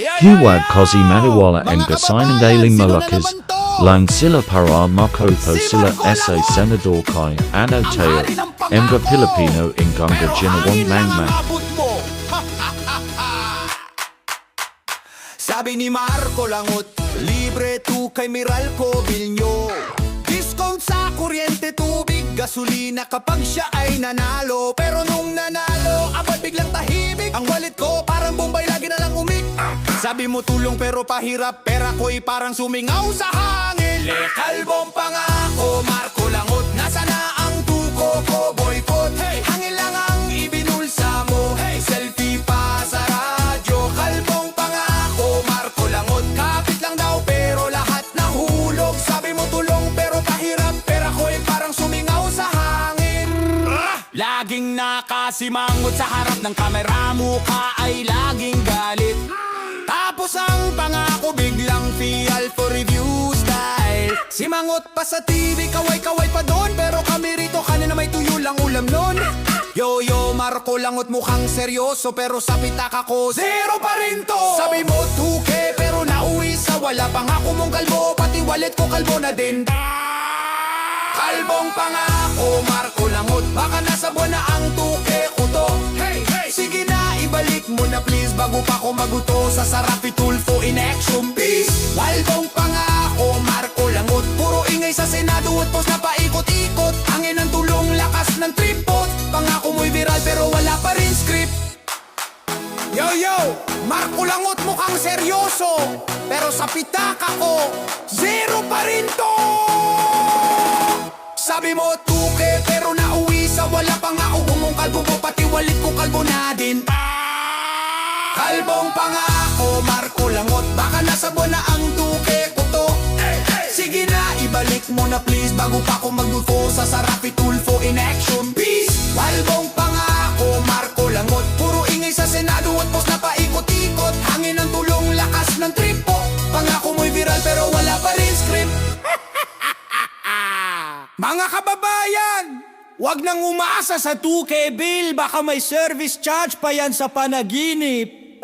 Huwag kozi maniwala enga sinungaling malakas lang sila para makopo sila sa senador kay Ano Tayo, Emga Pilipino inganga ginawang mangma. Sabi ni Marco Langot, libre tu kay Meralco Vilño. Discount sa kuryente, tubig, gasolina kapag siya ay nanalo. Pero nung nanalo, abad biglang tahimik. Ang wallet ko parang Bombay, lagi na lang umik. Sabi mo tulong pero pahirap, pera ko'y parang sumingaw sa hangin. Kalbong pangako, Marco Langot, nasa na ang tuko ko, boycott. Hey, hangin lang ang ibinulsa mo, hey, selfie pa sa radyo. Kalbong pangako, Marco Langot, kapit lang daw pero lahat nahulog. Sabi mo tulong pero pahirap, pera ko'y parang sumingaw sa hangin. Laging nakasimangot sa harap ng kamera, mukha ay laging galit. Tapos ang pangako biglang fial for review style. Si Mangot pa sa TV, kaway-kaway pa doon. Pero kami rito kanina may tuyo lang ulam nun. Yo, Marco Langot mukhang seryoso, pero sa pitaka ko, zero pa rin to. Sabi mo 2K pero nauwi sa wala. Pangako mong kalbo, pati wallet ko kalbo na din. Kalbong pangako, Marco Langot, baka nasa buwan na ang 2K ko to. Hey, sige na, ibalik mo na please, bago pa ko maguto sa Sarapi Tulfo in action peace. Kalbong pangako, Marco Langot, puro ingay sa Senado at post na paikot-ikot. Hangin ng tulong, lakas ng tripod. Pangako mo'y viral pero wala pa rin script. Yo, Marco Langot mukhang seryoso, pero sa pitaka ko, zero pa rin to. Sabi mo 2K pero nauwi sa wala. Pangako mong kalbo mo, pati wallet ko kalbo na din. Kalbong pangako, Marco Langot, baka nasa buwan na ang 2K ko to. Sige na, ibalik mo na please, bago pa ko magduto sa Sarapi Tulfo in action peace. Kalbong pangako, Marco Langot, puro ingay sa Senado at post na paikot-ikot. Hangin ng tulong, lakas ng tripo. Pangako mo'y viral pero wala pa rin script. Mga kababayan, wag nang umaasa sa 2K bill, baka may service charge pa yan sa panaginip.